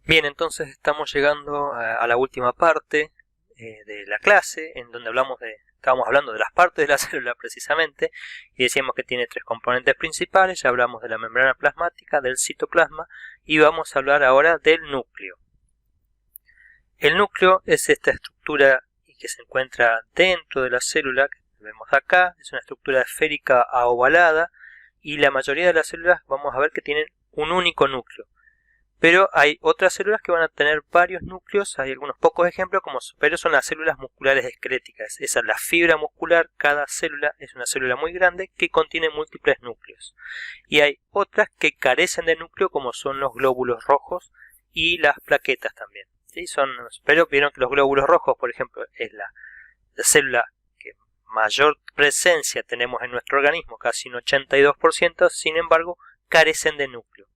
Bien, entonces estamos llegando a la última parte de la clase, en donde estábamos hablando de las partes de la célula precisamente, y decíamos que tiene tres componentes principales. Ya hablamos de la membrana plasmática, del citoplasma, y vamos a hablar ahora del núcleo. El núcleo es esta estructura que se encuentra dentro de la célula, que vemos acá. Es una estructura esférica a ovalada, y la mayoría de las células vamos a ver que tienen un único núcleo. Pero hay otras células que van a tener varios núcleos. Hay algunos pocos ejemplos, pero son las células musculares esqueléticas. Esa es la fibra muscular. Cada célula es una célula muy grande que contiene múltiples núcleos. Y hay otras que carecen de núcleo, como son los glóbulos rojos y las plaquetas también. ¿Sí? Pero vieron que los glóbulos rojos, por ejemplo, es la célula que mayor presencia tenemos en nuestro organismo, casi un 82%, sin embargo, carecen de núcleo.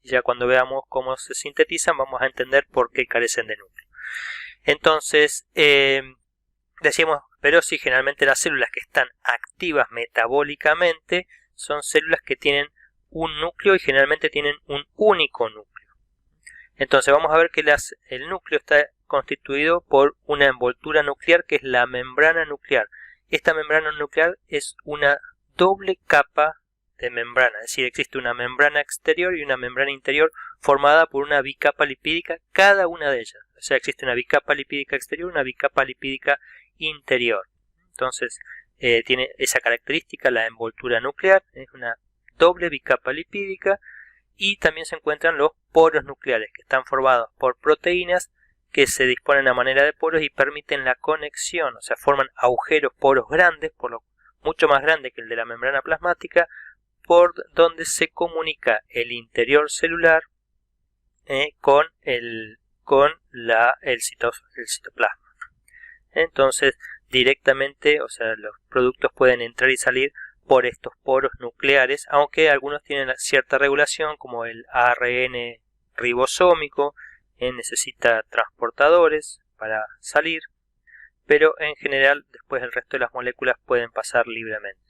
Ya cuando veamos cómo se sintetizan vamos a entender por qué carecen de núcleo. Entonces, decimos, pero sí, generalmente las células que están activas metabólicamente son células que tienen un núcleo y generalmente tienen un único núcleo. Entonces vamos a ver que el núcleo está constituido por una envoltura nuclear, que es la membrana nuclear. Esta membrana nuclear es una doble capa de membrana, es decir, existe una membrana exterior y una membrana interior formada por una bicapa lipídica, cada una de ellas. O sea, existe una bicapa lipídica exterior y una bicapa lipídica interior. Entonces, tiene esa característica, la envoltura nuclear, es una doble bicapa lipídica, y también se encuentran los poros nucleares, que están formados por proteínas que se disponen a manera de poros y permiten la conexión, o sea, forman agujeros, poros grandes, mucho más grandes que el de la membrana plasmática, por donde se comunica el interior celular con el citoplasma. Entonces, directamente, o sea, los productos pueden entrar y salir por estos poros nucleares, aunque algunos tienen cierta regulación, como el ARN ribosómico, necesita transportadores para salir, pero en general después el resto de las moléculas pueden pasar libremente.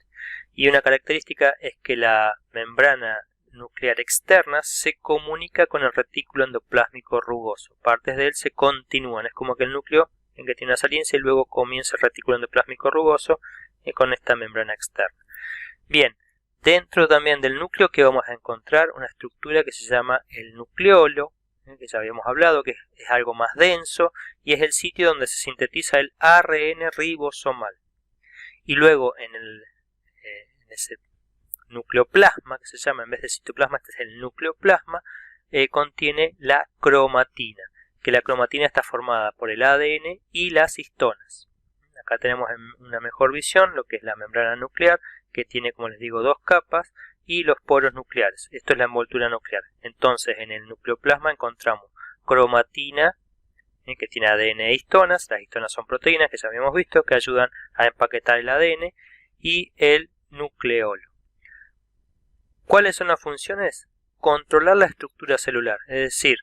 Y una característica es que la membrana nuclear externa se comunica con el retículo endoplásmico rugoso. Partes de él se continúan. Es como que el núcleo en que tiene una saliencia y luego comienza el retículo endoplásmico rugoso con esta membrana externa. Bien, dentro también del núcleo que vamos a encontrar una estructura que se llama el nucleolo, que ya habíamos hablado, que es algo más denso y es el sitio donde se sintetiza el ARN ribosomal. Y luego en ese nucleoplasma, que se llama, en vez de citoplasma, este es el nucleoplasma, contiene la cromatina, que la cromatina está formada por el ADN y las histonas. Acá tenemos en una mejor visión lo que es la membrana nuclear, que tiene, como les digo, dos capas, y los poros nucleares. Esto es la envoltura nuclear. Entonces, en el nucleoplasma encontramos cromatina, que tiene ADN e histonas. Las histonas son proteínas que ya habíamos visto, que ayudan a empaquetar el ADN, y el nucleolo. ¿Cuáles son las funciones? Controlar la estructura celular, es decir,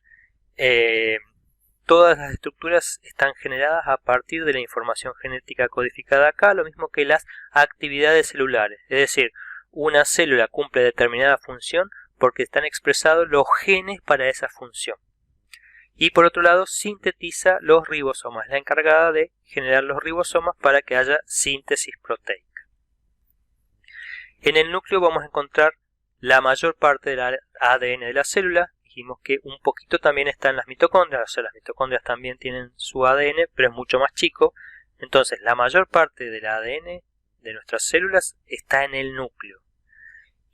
todas las estructuras están generadas a partir de la información genética codificada acá, lo mismo que las actividades celulares, es decir, una célula cumple determinada función porque están expresados los genes para esa función. Y por otro lado, sintetiza los ribosomas, la encargada de generar los ribosomas para que haya síntesis proteica. En el núcleo vamos a encontrar la mayor parte del ADN de la célula. Dijimos que un poquito también está en las mitocondrias, o sea, las mitocondrias también tienen su ADN, pero es mucho más chico. Entonces, la mayor parte del ADN de nuestras células está en el núcleo.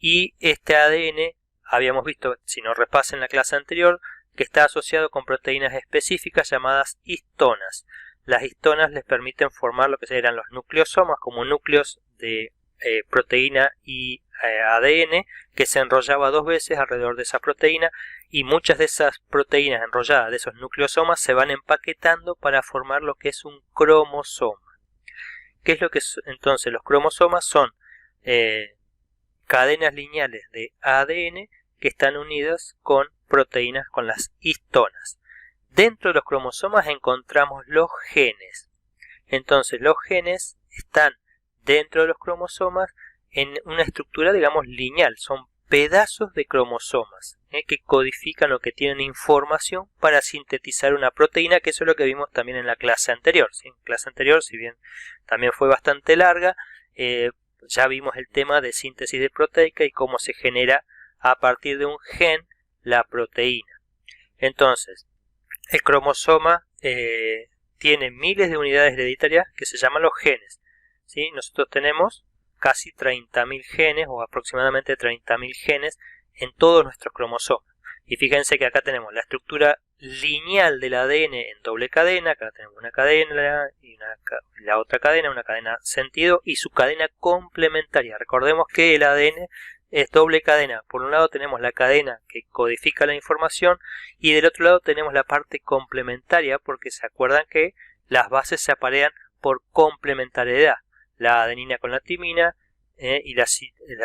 Y este ADN, habíamos visto, si no repasen la clase anterior, que está asociado con proteínas específicas llamadas histonas. Las histonas les permiten formar lo que serían los nucleosomas, como núcleos de proteína y ADN, que se enrollaba dos veces alrededor de esa proteína, y muchas de esas proteínas enrolladas de esos nucleosomas se van empaquetando para formar lo que es un cromosoma. ¿Qué es lo que es? Entonces, los cromosomas son cadenas lineales de ADN que están unidas con proteínas, con las histonas. Dentro de los cromosomas encontramos los genes. Entonces, los genes están dentro de los cromosomas en una estructura, digamos, lineal. Son pedazos de cromosomas que codifican o que tienen información para sintetizar una proteína, que eso es lo que vimos también en la clase anterior. ¿Sí? En la clase anterior, si bien también fue bastante larga, ya vimos el tema de síntesis de proteica y cómo se genera a partir de un gen la proteína. Entonces, el cromosoma tiene miles de unidades hereditarias que se llaman los genes. ¿Sí? Nosotros tenemos casi 30.000 genes o aproximadamente 30.000 genes en todos nuestros cromosomas. Y fíjense que acá tenemos la estructura lineal del ADN en doble cadena. Acá tenemos una cadena y la otra cadena, una cadena sentido y su cadena complementaria. Recordemos que el ADN es doble cadena. Por un lado tenemos la cadena que codifica la información y del otro lado tenemos la parte complementaria, porque se acuerdan que las bases se aparean por complementariedad. La adenina con la timina y la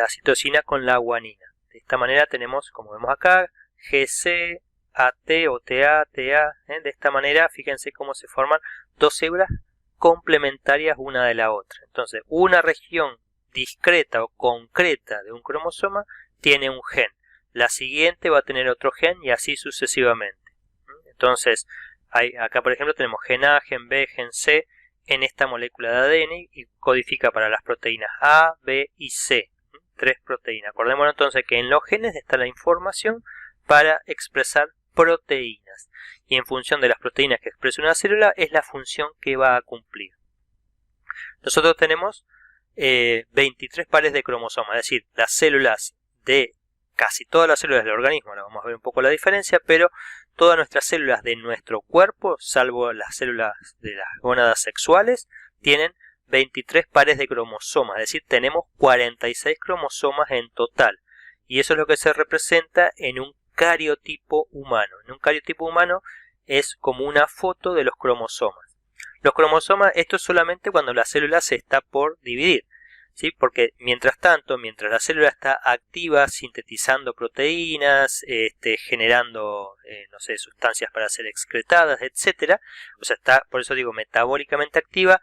citosina con la guanina. De esta manera tenemos, como vemos acá, GC, AT o TA, TA. De esta manera, fíjense cómo se forman dos hebras complementarias una de la otra. Entonces, una región discreta o concreta de un cromosoma tiene un gen. La siguiente va a tener otro gen y así sucesivamente. Entonces, acá por ejemplo tenemos gen A, gen B, gen C en esta molécula de ADN y codifica para las proteínas A, B y C. 3 proteínas. Acordémonos entonces que en los genes está la información para expresar proteínas. Y en función de las proteínas que expresa una célula es la función que va a cumplir. Nosotros tenemos 23 pares de cromosomas, es decir, las células de casi todas las células del organismo, ahora vamos a ver un poco la diferencia, pero todas nuestras células de nuestro cuerpo, salvo las células de las gónadas sexuales, tienen 23 pares de cromosomas, es decir, tenemos 46 cromosomas en total. Y eso es lo que se representa en un cariotipo humano. En un cariotipo humano es como una foto de los cromosomas. Los cromosomas, esto es solamente cuando la célula se está por dividir. ¿Sí? Porque mientras tanto, mientras la célula está activa, sintetizando proteínas, generando, no sé, sustancias para ser excretadas, etcétera, o sea, está, por eso digo, metabólicamente activa,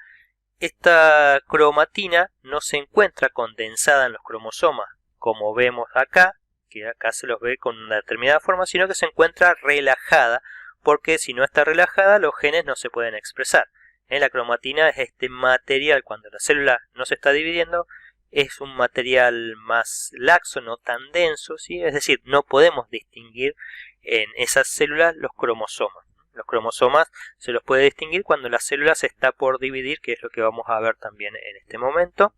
esta cromatina no se encuentra condensada en los cromosomas, como vemos acá, que acá se los ve con una determinada forma, sino que se encuentra relajada, porque si no está relajada, los genes no se pueden expresar. La cromatina es este material, cuando la célula no se está dividiendo, es un material más laxo, no tan denso, ¿sí? Es decir, no podemos distinguir en esas células los cromosomas. Los cromosomas se los puede distinguir cuando la célula se está por dividir, que es lo que vamos a ver también en este momento,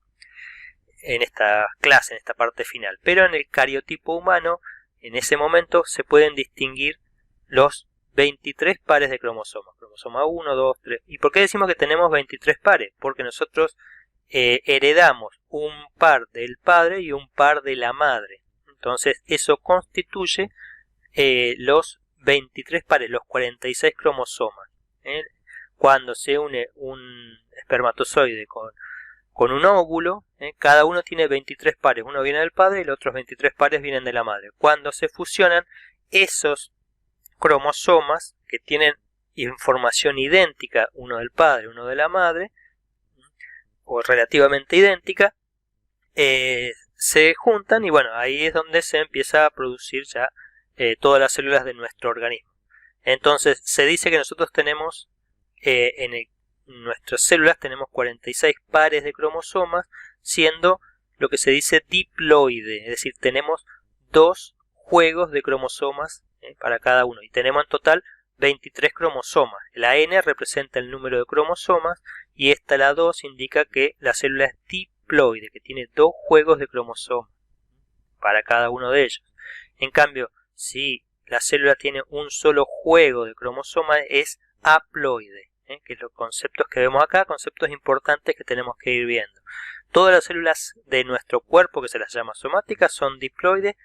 en esta clase, en esta parte final. Pero en el cariotipo humano, en ese momento se pueden distinguir los 23 pares de cromosomas. Cromosoma 1, 2, 3. ¿Y por qué decimos que tenemos 23 pares? Porque nosotros heredamos un par del padre y un par de la madre. Entonces eso constituye los 23 pares, los 46 cromosomas. Cuando se une un espermatozoide con un óvulo, cada uno tiene 23 pares. Uno viene del padre y los otros 23 pares vienen de la madre. Cuando se fusionan, esos cromosomas que tienen información idéntica, uno del padre, uno de la madre, o relativamente idéntica, se juntan y bueno, ahí es donde se empieza a producir ya todas las células de nuestro organismo. Entonces se dice que nosotros tenemos en nuestras células tenemos 46 pares de cromosomas, siendo lo que se dice diploide, es decir, tenemos 2 juegos de cromosomas para cada uno y tenemos en total 23 cromosomas. La N representa el número de cromosomas y esta, la 2, indica que la célula es diploide, que tiene 2 juegos de cromosomas para cada uno de ellos. En cambio, si la célula tiene un solo juego de cromosomas, es haploide, que es los conceptos que vemos acá, conceptos importantes que tenemos que ir viendo. Todas las células de nuestro cuerpo, que se las llama somáticas, son diploides,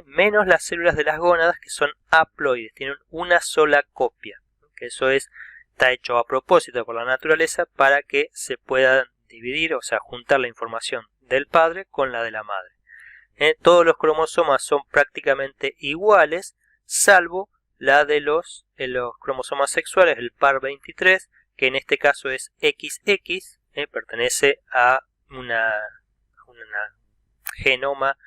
menos las células de las gónadas, que son haploides, tienen una sola copia, que eso está hecho a propósito por la naturaleza para que se pueda dividir, o sea, juntar la información del padre con la de la madre. Todos los cromosomas son prácticamente iguales, salvo la de los cromosomas sexuales, el par 23, que en este caso es XX, pertenece a una genoma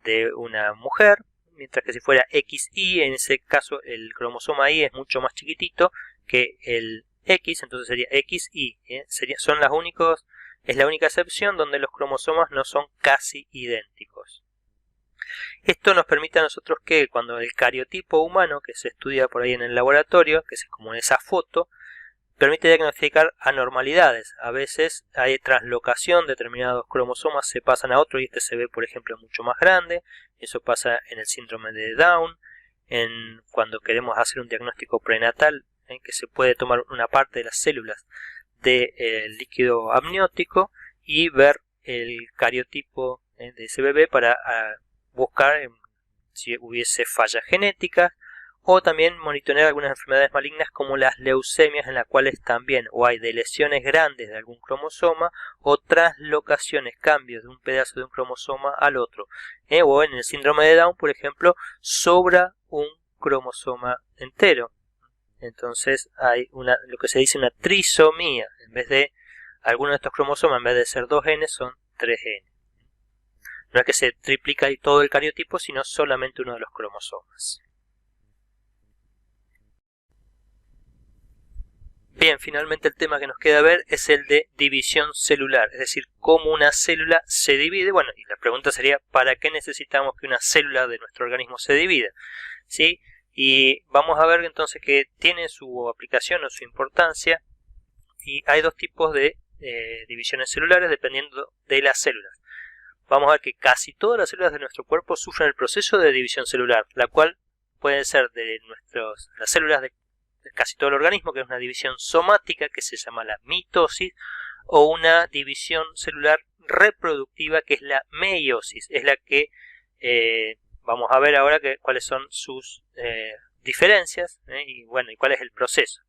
de una mujer, mientras que si fuera XY, en ese caso el cromosoma Y es mucho más chiquitito que el X, entonces sería XY. Es la única excepción donde los cromosomas no son casi idénticos. Esto nos permite a nosotros que cuando el cariotipo humano, que se estudia por ahí en el laboratorio, que es como en esa foto, permite diagnosticar anormalidades. A veces hay translocación, determinados cromosomas se pasan a otro y este se ve, por ejemplo, mucho más grande. Eso pasa en el síndrome de Down, cuando queremos hacer un diagnóstico prenatal, que se puede tomar una parte de las células del líquido amniótico y ver el cariotipo de ese bebé para buscar si hubiese fallas genéticas, o también monitorear algunas enfermedades malignas como las leucemias, en las cuales también o hay de lesiones grandes de algún cromosoma o translocaciones, cambios de un pedazo de un cromosoma al otro, o en el síndrome de Down, por ejemplo, sobra un cromosoma entero. Entonces hay lo que se dice una trisomía. En vez de algunos de estos cromosomas, en vez de ser 2 genes, son 3 genes. No es que se triplica todo el cariotipo, sino solamente uno de los cromosomas. Bien, finalmente el tema que nos queda ver es el de división celular, es decir, cómo una célula se divide. Bueno, y la pregunta sería, ¿para qué necesitamos que una célula de nuestro organismo se divida? ¿Sí? Y vamos a ver entonces que tiene su aplicación o su importancia, y hay dos tipos de divisiones celulares dependiendo de las células. Vamos a ver que casi todas las células de nuestro cuerpo sufren el proceso de división celular, la cual puede ser de las células de casi todo el organismo, que es una división somática que se llama la mitosis, o una división celular reproductiva que es la meiosis. Es la que vamos a ver ahora cuáles son sus diferencias y cuál es el proceso.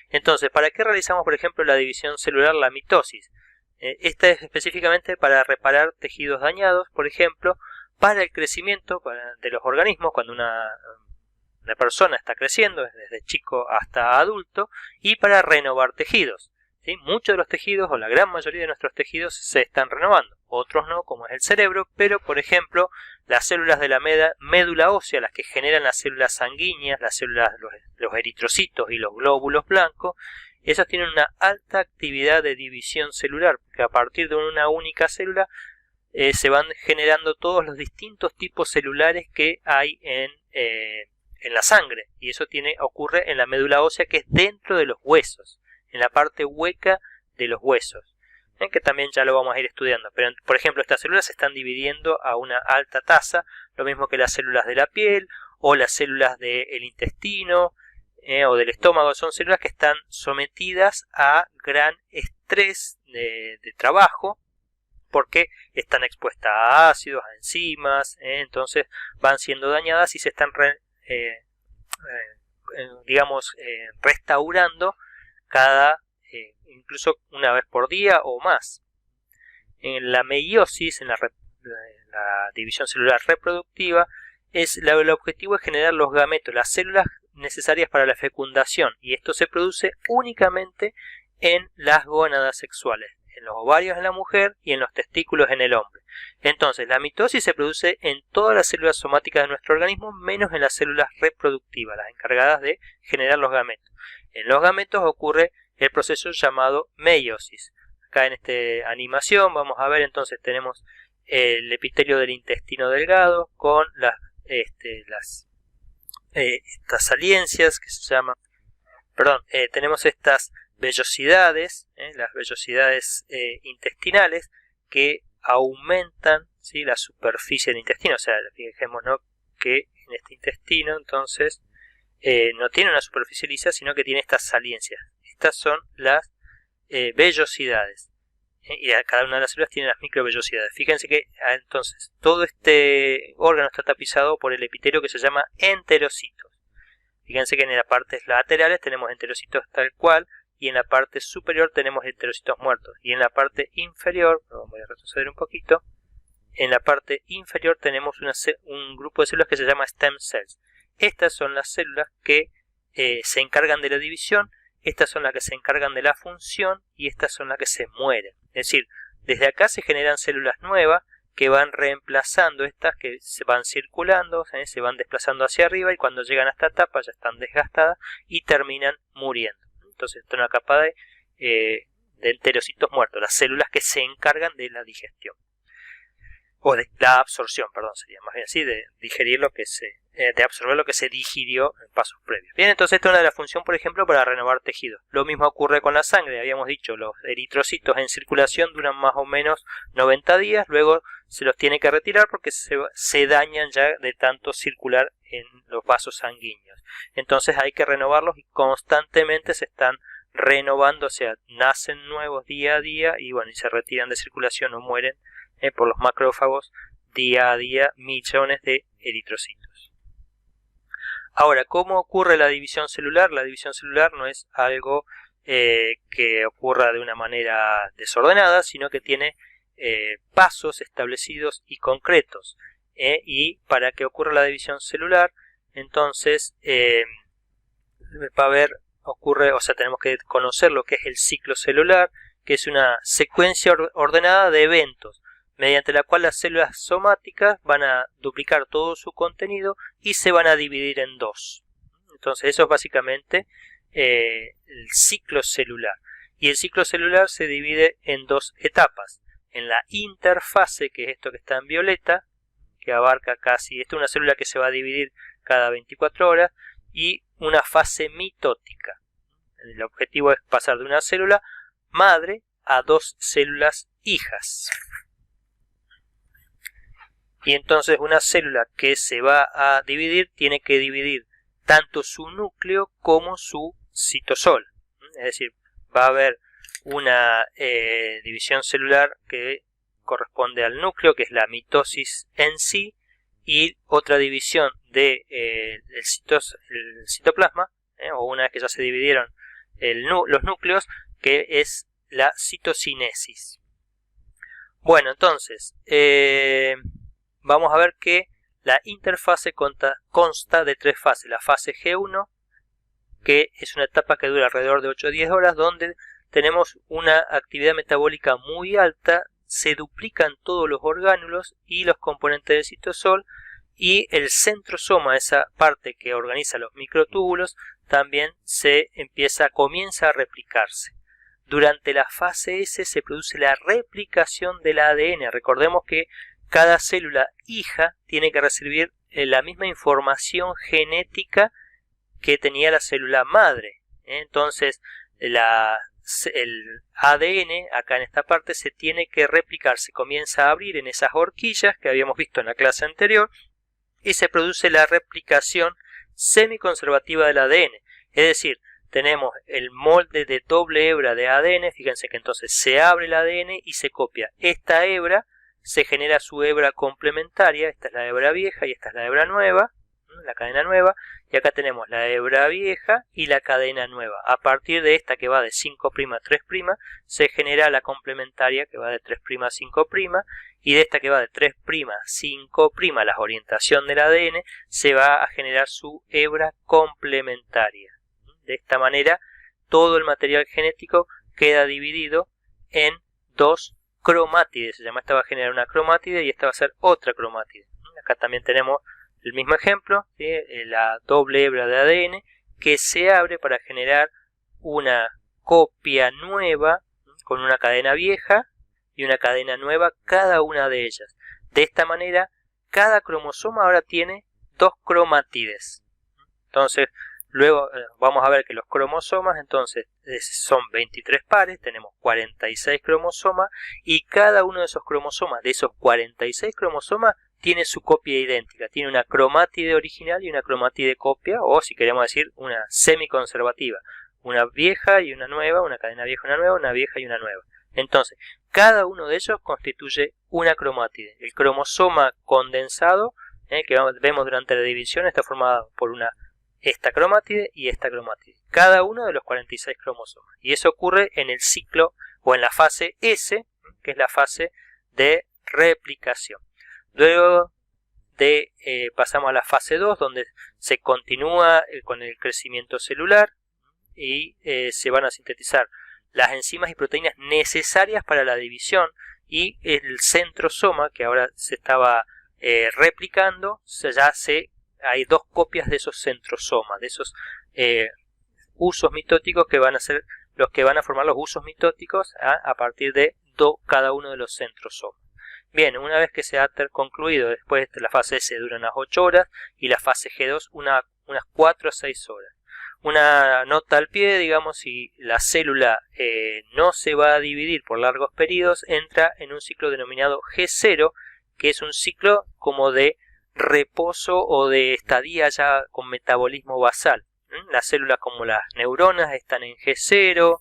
Entonces, ¿para qué realizamos, por ejemplo, la división celular, la mitosis? Esta es específicamente para reparar tejidos dañados, por ejemplo, para el crecimiento de los organismos cuando una persona está creciendo, desde chico hasta adulto, y para renovar tejidos. ¿Sí? Muchos de los tejidos, o la gran mayoría de nuestros tejidos, se están renovando, otros no, como es el cerebro, pero por ejemplo las células de la médula ósea, las que generan las células sanguíneas, las células, los eritrocitos y los glóbulos blancos, esas tienen una alta actividad de división celular, porque a partir de una única célula se van generando todos los distintos tipos celulares que hay en la sangre, y eso ocurre en la médula ósea, que es dentro de los huesos, en la parte hueca de los huesos, que también ya lo vamos a ir estudiando. Pero por ejemplo, estas células se están dividiendo a una alta tasa, lo mismo que las células de la piel o las células del intestino o del estómago. Son células que están sometidas a gran estrés de trabajo, porque están expuestas a ácidos, a enzimas, entonces van siendo dañadas y se están restaurando incluso una vez por día o más. En la meiosis, en la división celular reproductiva, el objetivo es generar los gametos, las células necesarias para la fecundación, y esto se produce únicamente en las gónadas sexuales, en los ovarios en la mujer y en los testículos en el hombre. Entonces, la mitosis se produce en todas las células somáticas de nuestro organismo, menos en las células reproductivas, las encargadas de generar los gametos. En los gametos ocurre el proceso llamado meiosis. Acá en esta animación vamos a ver, entonces tenemos el epitelio del intestino delgado con estas saliencias que se llaman, tenemos estas vellosidades, las vellosidades intestinales, que aumentan, ¿sí?, la superficie del intestino. O sea, fijémonos que en este intestino entonces no tiene una superficie lisa, sino que tiene estas saliencias. Estas son las vellosidades, y cada una de las células tiene las microvellosidades. Fíjense que entonces todo este órgano está tapizado por el epitelio que se llama enterocitos. Fíjense que en las partes laterales tenemos enterocitos tal cual, y en la parte superior tenemos enterocitos muertos, y en la parte inferior, voy a retroceder un poquito, en la parte inferior tenemos un grupo de células que se llama stem cells. Estas son las células que se encargan de la división, estas son las que se encargan de la función, y estas son las que se mueren. Es decir, desde acá se generan células nuevas que van reemplazando estas que se van circulando, se van desplazando hacia arriba y cuando llegan a esta etapa ya están desgastadas y terminan muriendo. Entonces esta es una capa de enterocitos muertos, las células que se encargan de la digestión. O de la absorción, perdón, sería más bien así, de digerir lo que de absorber lo que se digirió en pasos previos. Bien, entonces esta es una de las funciones, por ejemplo, para renovar tejidos. Lo mismo ocurre con la sangre, habíamos dicho, los eritrocitos en circulación duran más o menos 90 días, luego se los tiene que retirar porque se dañan ya de tanto circular en los vasos sanguíneos. Entonces hay que renovarlos y constantemente se están renovando, o sea, nacen nuevos día a día y bueno, y se retiran de circulación o mueren por los macrófagos día a día, millones de eritrocitos. Ahora, ¿cómo ocurre la división celular? La división celular no es algo que ocurra de una manera desordenada, sino que tiene pasos establecidos y concretos. Y para que ocurra la división celular, entonces va a haber, tenemos que conocer lo que es el ciclo celular, que es una secuencia ordenada de eventos, mediante la cual las células somáticas van a duplicar todo su contenido y se van a dividir en dos. Entonces eso es básicamente el ciclo celular. Y el ciclo celular se divide en dos etapas. En la interfase, que es esto que está en violeta, que abarca casi, esta es una célula que se va a dividir cada 24 horas, y una fase mitótica. El objetivo es pasar de una célula madre a dos células hijas. Y entonces una célula que se va a dividir tiene que dividir tanto su núcleo como su citosol. Es decir, va a haber una división celular que corresponde al núcleo, que es la mitosis en sí, y otra división del citoplasma, o una vez que ya se dividieron los núcleos, que es la citocinesis. Bueno, entonces vamos a ver que la interfase consta de tres fases. La fase G1, que es una etapa que dura alrededor de 8 o 10 horas, donde tenemos una actividad metabólica muy alta, se duplican todos los orgánulos y los componentes del citosol, y el centrosoma, esa parte que organiza los microtúbulos, también comienza a replicarse. Durante la fase S se produce la replicación del ADN. Recordemos que cada célula hija tiene que recibir la misma información genética que tenía la célula madre. Entonces el ADN acá en esta parte se tiene que replicar, se comienza a abrir en esas horquillas que habíamos visto en la clase anterior y se produce la replicación semiconservativa del ADN. Es decir, tenemos el molde de doble hebra de ADN, fíjense que entonces se abre el ADN y se copia. Esta hebra se genera su hebra complementaria, esta es la hebra vieja y esta es la hebra nueva, la cadena nueva, y acá tenemos la hebra vieja y la cadena nueva. A partir de esta que va de 5' a 3', se genera la complementaria que va de 3' a 5', y de esta que va de 3' a 5', la orientación del ADN, se va a generar su hebra complementaria. De esta manera, todo el material genético queda dividido en dos cromátides. Se llama, esta va a generar una cromátide y esta va a ser otra cromátide. Acá también tenemos el mismo ejemplo, ¿sí? La doble hebra de ADN que se abre para generar una copia nueva con una cadena vieja y una cadena nueva, cada una de ellas. De esta manera, cada cromosoma ahora tiene dos cromátides. Entonces, luego vamos a ver que los cromosomas entonces son 23 pares, tenemos 46 cromosomas, y cada uno de esos cromosomas, de esos 46 cromosomas, tiene su copia idéntica, tiene una cromátide original y una cromátide copia, o si queremos decir una semiconservativa, una vieja y una nueva, una cadena vieja y una nueva, una vieja y una nueva. Entonces, cada uno de ellos constituye una cromátide. El cromosoma condensado, que vemos durante la división, está formado por esta cromátide y esta cromátide, cada uno de los 46 cromosomas. Y eso ocurre en el ciclo o en la fase S, que es la fase de replicación. Luego pasamos a la fase 2, donde se continúa con el crecimiento celular y se van a sintetizar las enzimas y proteínas necesarias para la división, y el centrosoma, que ahora se estaba replicando, hay dos copias de esos centrosomas, de esos usos mitóticos que van a ser los que van a formar los usos mitóticos a partir de cada uno de los centrosomas. Bien, una vez que se ha concluido, después la fase S dura unas 8 horas y la fase G2 unas 4 a 6 horas. Una nota al pie, digamos, si la célula no se va a dividir por largos periodos, entra en un ciclo denominado G0, que es un ciclo como de reposo o de estadía ya con metabolismo basal. Las células como las neuronas están en G0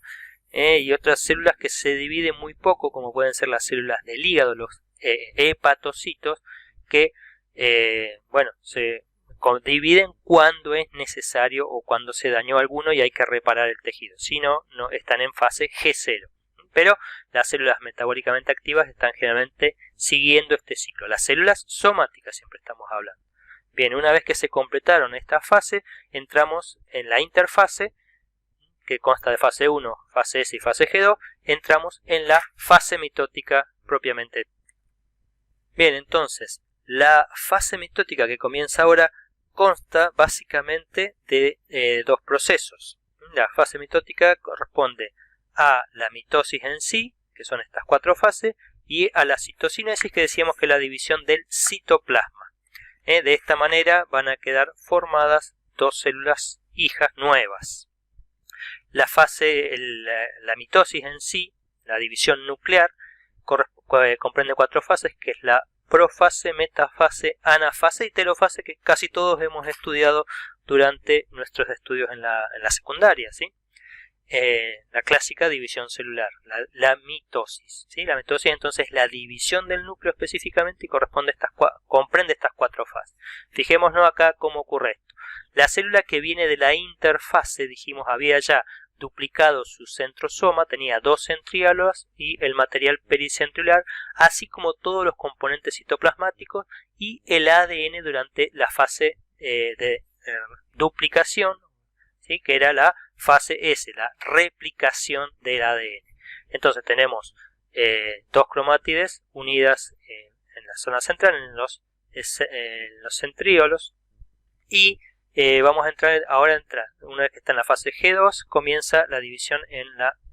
y otras células que se dividen muy poco, como pueden ser las células del hígado, los hepatocitos, que se dividen cuando es necesario o cuando se dañó alguno y hay que reparar el tejido. Si no, están en fase G0. Pero las células metabólicamente activas están generalmente siguiendo este ciclo. Las células somáticas siempre estamos hablando. Bien, una vez que se completaron esta fase, entramos en la interfase, que consta de fase 1, fase S y fase G2, entramos en la fase mitótica propiamente. Bien, entonces, la fase mitótica que comienza ahora consta básicamente de dos procesos. La fase mitótica corresponde a la mitosis en sí, que son estas 4 fases, y a la citocinesis, que decíamos que es la división del citoplasma. De esta manera van a quedar formadas 2 células hijas nuevas. La mitosis en sí, la división nuclear, comprende 4 fases, que es la profase, metafase, anafase y telofase, que casi todos hemos estudiado durante nuestros estudios en la secundaria, ¿sí? La clásica división celular, la mitosis, ¿sí? La mitosis entonces es la división del núcleo específicamente y comprende estas 4 fases. Fijémonos acá cómo ocurre esto. La célula que viene de la interfase, dijimos, había ya duplicado su centrosoma, tenía 2 centríolos y el material pericentriolar, así como todos los componentes citoplasmáticos y el ADN durante la fase de duplicación, ¿sí? Que era la fase S, la replicación del ADN. Entonces tenemos 2 cromátides unidas en la zona central, en los centríolos, y vamos a entrar una vez que está en la fase G2, comienza la división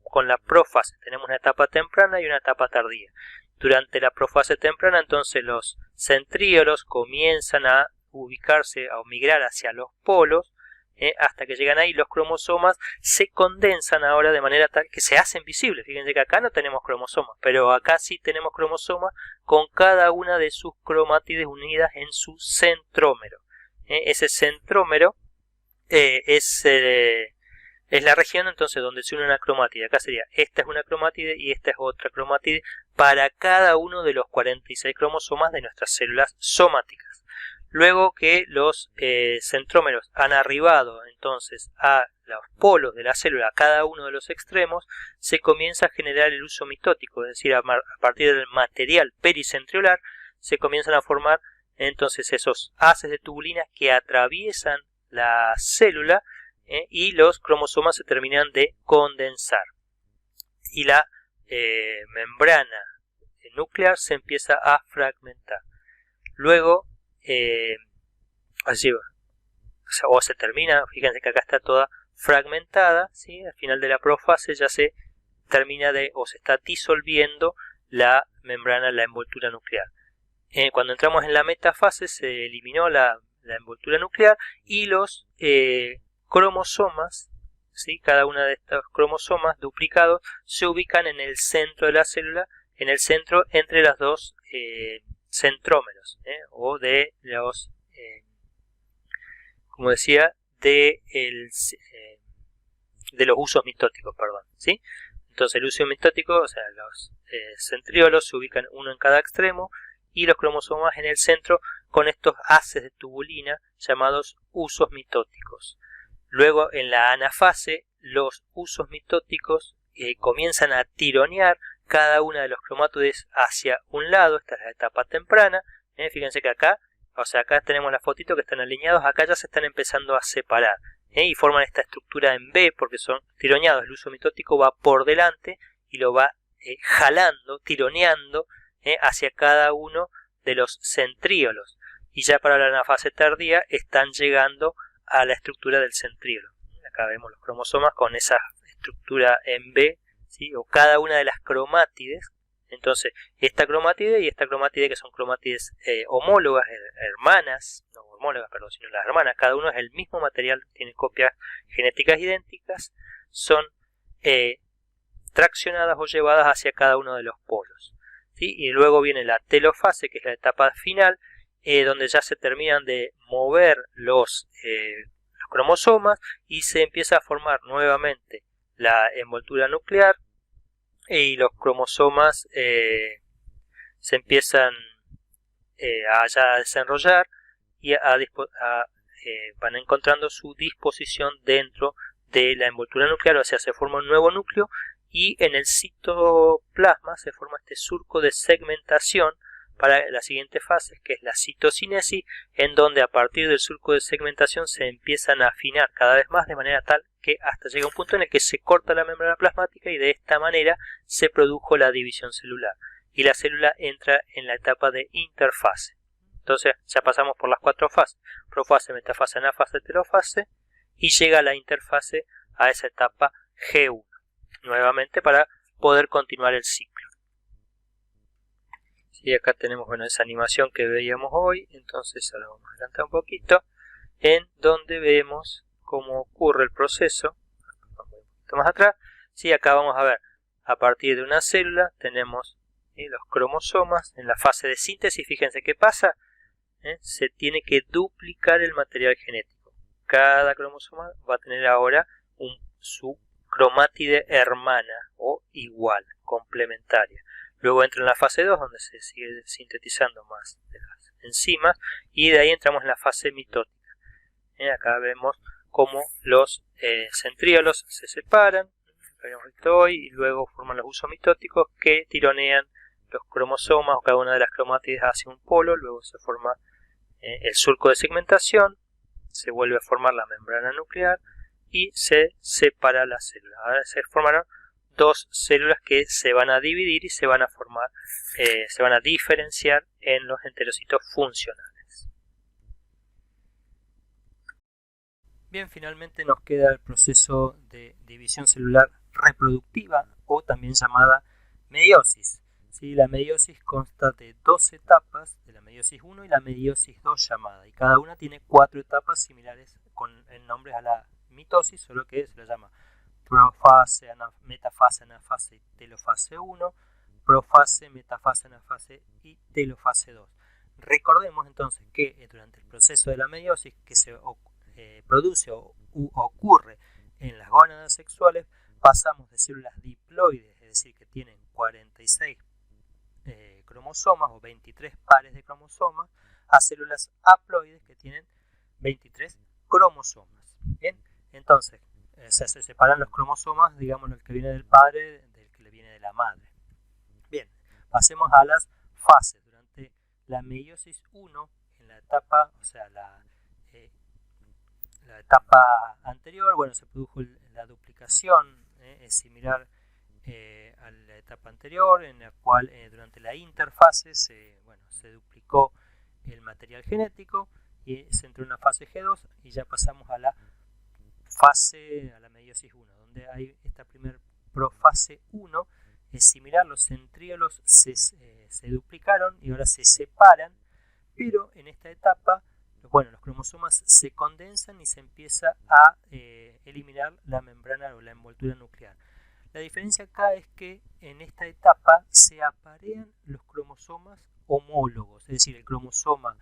con la profase. Tenemos una etapa temprana y una etapa tardía. Durante la profase temprana, entonces los centríolos comienzan a ubicarse, a migrar hacia los polos, hasta que llegan ahí. Los cromosomas se condensan ahora de manera tal que se hacen visibles. Fíjense que acá no tenemos cromosomas, pero acá sí tenemos cromosomas con cada una de sus cromátides unidas en su centrómero. Ese centrómero es la región entonces donde se une una cromátide. Acá sería, esta es una cromátide y esta es otra cromátide para cada uno de los 46 cromosomas de nuestras células somáticas. Luego que los centrómeros han arribado entonces a los polos de la célula, a cada uno de los extremos, se comienza a generar el uso mitótico, es decir, a partir del material pericentriolar se comienzan a formar entonces esos haces de tubulina que atraviesan la célula y los cromosomas se terminan de condensar. Y la membrana nuclear se empieza a fragmentar. Luego, se termina, fíjense que acá está toda fragmentada, ¿sí? Al final de la profase ya se termina se está disolviendo la membrana, la envoltura nuclear. Cuando entramos en la metafase se eliminó la envoltura nuclear y los cromosomas, ¿sí? Cada una de estos cromosomas duplicados se ubican en el centro de la célula, en el centro entre las dos centrómeros, o de los, como decía, de los usos mitóticos, perdón, ¿sí? Entonces el uso mitótico, o sea, los centríolos se ubican uno en cada extremo y los cromosomas en el centro con estos haces de tubulina llamados usos mitóticos. Luego en la anafase los usos mitóticos comienzan a tironear cada una de los cromátides hacia un lado. Esta es la etapa temprana. Fíjense que acá tenemos la fotito que están alineados, acá ya se están empezando a separar y forman esta estructura en B porque son tironeados. El uso mitótico va por delante y lo va jalando, tironeando hacia cada uno de los centríolos. Y ya para la anafase tardía están llegando a la estructura del centríolo. Acá vemos los cromosomas con esa estructura en B, ¿sí? O cada una de las cromátides. Entonces, esta cromatide y esta cromatide, que son cromátides homólogas, hermanas, no homólogas, perdón, sino las hermanas, cada uno es el mismo material, tiene copias genéticas idénticas, son traccionadas o llevadas hacia cada uno de los polos, ¿sí? Y luego viene la telofase, que es la etapa final, donde ya se terminan de mover los cromosomas y se empieza a formar nuevamente la envoltura nuclear, y los cromosomas se empiezan a desenrollar y van encontrando su disposición dentro de la envoltura nuclear, o sea, se forma un nuevo núcleo y en el citoplasma se forma este surco de segmentación para la siguiente fase, que es la citocinesis, en donde a partir del surco de segmentación se empiezan a afinar cada vez más, de manera tal que hasta llega un punto en el que se corta la membrana plasmática y de esta manera se produjo la división celular y la célula entra en la etapa de interfase. Entonces ya pasamos por las 4 fases: profase, metafase, anafase, telofase, y llega a la interfase, a esa etapa G1 nuevamente para poder continuar el ciclo. Y acá tenemos, bueno, esa animación que veíamos hoy. Entonces ahora vamos a adelantar un poquito, en donde vemos cómo ocurre el proceso. Vamos un poquito más atrás. Sí, acá vamos a ver, a partir de una célula tenemos los cromosomas en la fase de síntesis. Fíjense qué pasa, se tiene que duplicar el material genético. Cada cromosoma va a tener ahora su cromátide hermana o igual, complementaria. Luego entra en la fase 2, donde se sigue sintetizando más de las enzimas, y de ahí entramos en la fase mitótica. Acá vemos cómo los centríolos se separan, y luego forman los usos mitóticos que tironean los cromosomas o cada una de las cromátides hacia un polo. Luego se forma el surco de segmentación, se vuelve a formar la membrana nuclear y se separa la célula. Ahora se formaron dos células que se van a dividir y se van a formar, se van a diferenciar en los enterocitos funcionales. Bien, finalmente nos queda el proceso de división celular reproductiva, o también llamada meiosis. ¿Sí? La meiosis consta de 2 etapas, de la meiosis 1 y la meiosis 2 llamada, y cada una tiene 4 etapas similares en nombres a la mitosis, solo que se la llama profase, metafase, anafase y telofase 1, profase, metafase, anafase y telofase 2. Recordemos entonces que durante el proceso de la meiosis, que se produce o ocurre en las gónadas sexuales, pasamos de células diploides, es decir, que tienen 46 cromosomas o 23 pares de cromosomas, a células haploides que tienen 23 cromosomas. Bien, entonces se separan los cromosomas, digamos, el que viene del padre del que le viene de la madre. Bien, pasemos a las fases. Durante la meiosis 1, en la etapa, o sea, la etapa anterior, bueno, se produjo la duplicación, es similar a la etapa anterior, en la cual durante la interfase se duplicó el material genético y se entró en una fase G2, y ya pasamos a la meiosis 1, donde hay esta primera profase 1, es similar, los centríolos se duplicaron y ahora se separan, pero en esta etapa los cromosomas se condensan y se empieza a eliminar la membrana o la envoltura nuclear. La diferencia acá es que en esta etapa se aparean los cromosomas homólogos, es decir, el cromosoma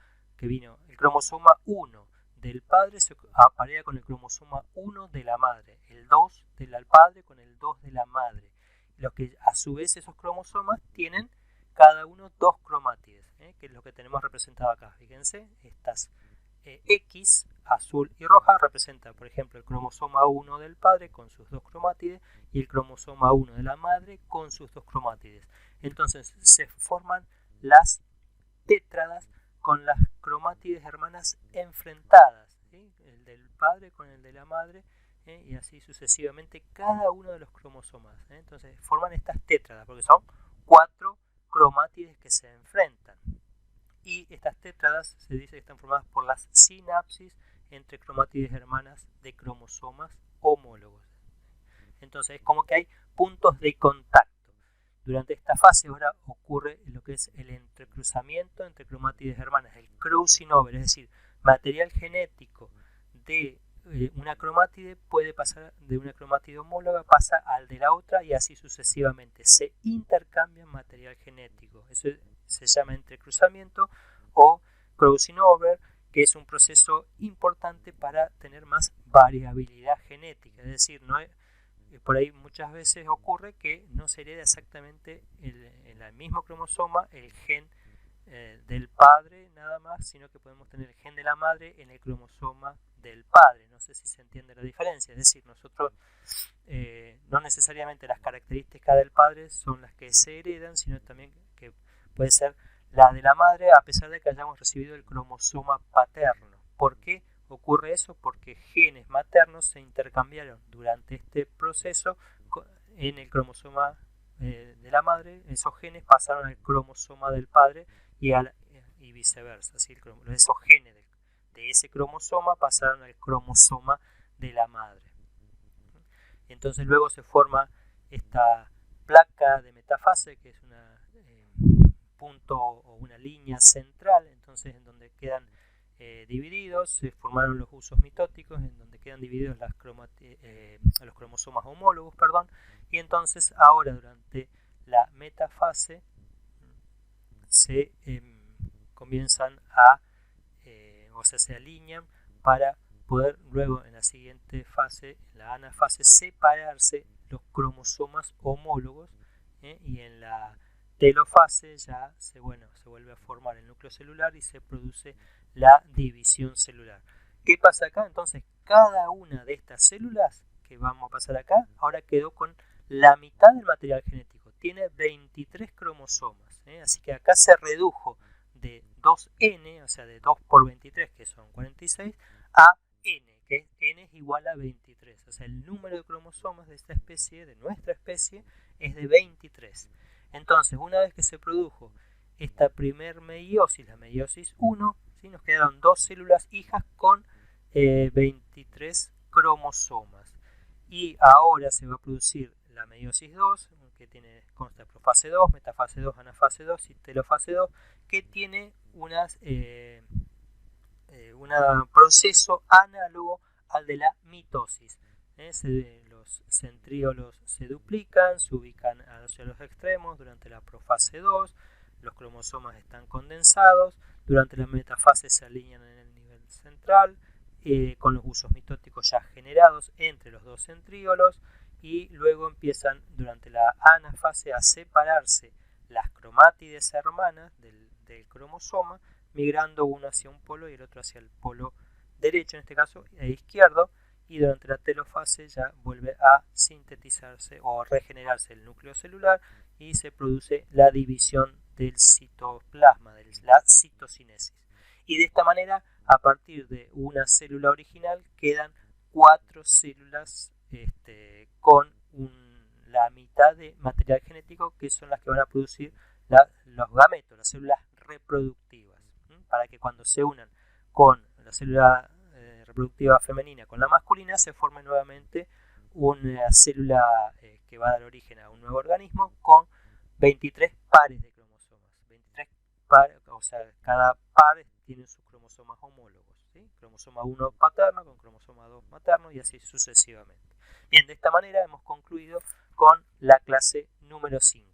1 del padre se aparea con el cromosoma 1 de la madre, el 2 del padre con el 2 de la madre, los que a su vez esos cromosomas tienen cada uno 2 cromátides, que es lo que tenemos representado acá. Fíjense, estas X, azul y roja, representan, por ejemplo, el cromosoma 1 del padre con sus 2 cromátides y el cromosoma 1 de la madre con sus 2 cromátides. Entonces se forman las tétradas con las cromátides hermanas enfrentadas, ¿sí? El del padre con el de la madre y así sucesivamente cada uno de los cromosomas. Entonces forman estas tétradas, porque son 4 cromátides que se enfrentan. Y estas tétradas se dice que están formadas por las sinapsis entre cromátides hermanas de cromosomas homólogos. Entonces es como que hay puntos de contacto. Durante esta fase ahora ocurre lo que es el entrecruzamiento entre cromátides hermanas, el crossing over, es decir, material genético de una cromátide puede pasar de una cromátide homóloga, pasa al de la otra y así sucesivamente. Se intercambian material genético. Eso se llama entrecruzamiento o crossing over, que es un proceso importante para tener más variabilidad genética. Es decir, no es, por ahí muchas veces ocurre que no se hereda exactamente en el mismo cromosoma el gen del padre nada más, sino que podemos tener el gen de la madre en el cromosoma del padre. No sé si se entiende la diferencia. Es decir, nosotros no necesariamente las características del padre son las que se heredan, sino también que puede ser la de la madre a pesar de que hayamos recibido el cromosoma paterno. ¿Por qué ocurre eso? Porque genes maternos se intercambiaron durante este proceso en el cromosoma de la madre. Esos genes pasaron al cromosoma del padre y viceversa. ¿Sí? Esos genes de ese cromosoma pasaron al cromosoma de la madre. Entonces luego se forma esta placa de metafase, que es un punto o una línea central, entonces en donde quedan divididos, se formaron los usos mitóticos, en donde quedan divididos los cromosomas homólogos, y entonces ahora durante la metafase se comienzan se alinean para poder luego en la siguiente fase, en la anafase, separarse los cromosomas homólogos, y en la telofase ya se vuelve a formar el núcleo celular y se produce la división celular. ¿Qué pasa acá? Entonces cada una de estas células que vamos a pasar acá ahora quedó con la mitad del material genético, tiene 23 cromosomas, así que acá se redujo de 2n, o sea de 2 por 23 que son 46, a n, que n es igual a 23, o sea el número de cromosomas de esta especie, de nuestra especie, es de 23. Entonces una vez que se produjo esta primer meiosis, la meiosis 1, ¿sí? Nos quedaron 2 células hijas con 23 cromosomas, y ahora se va a producir la meiosis 2, que consta de profase 2, metafase 2, anafase 2 y telofase 2, que tiene un proceso análogo al de la mitosis. Los centríolos se duplican, se ubican hacia los extremos durante la profase 2, los cromosomas están condensados, durante la metafase se alinean en el nivel central, con los usos mitóticos ya generados entre los dos centríolos, y luego empiezan durante la anafase a separarse las cromátides hermanas del cromosoma, migrando uno hacia un polo y el otro hacia el polo derecho, en este caso, e izquierdo, y durante la telofase ya vuelve a sintetizarse o regenerarse el núcleo celular y se produce la división del citoplasma, de la citocinesis. Y de esta manera, a partir de una célula original, quedan 4 células con la mitad de material genético, que son las que van a producir los gametos, las células reproductivas, para que cuando se unan con la célula reproductiva femenina con la masculina se forme nuevamente una célula que va a dar origen a un nuevo organismo con 23 pares de cromosomas. 23 pares, o sea, cada par tiene sus cromosomas homólogos, ¿sí? Cromosoma 1 paterno con cromosoma 2 materno y así sucesivamente. Bien, de esta manera hemos concluido con la clase número 5.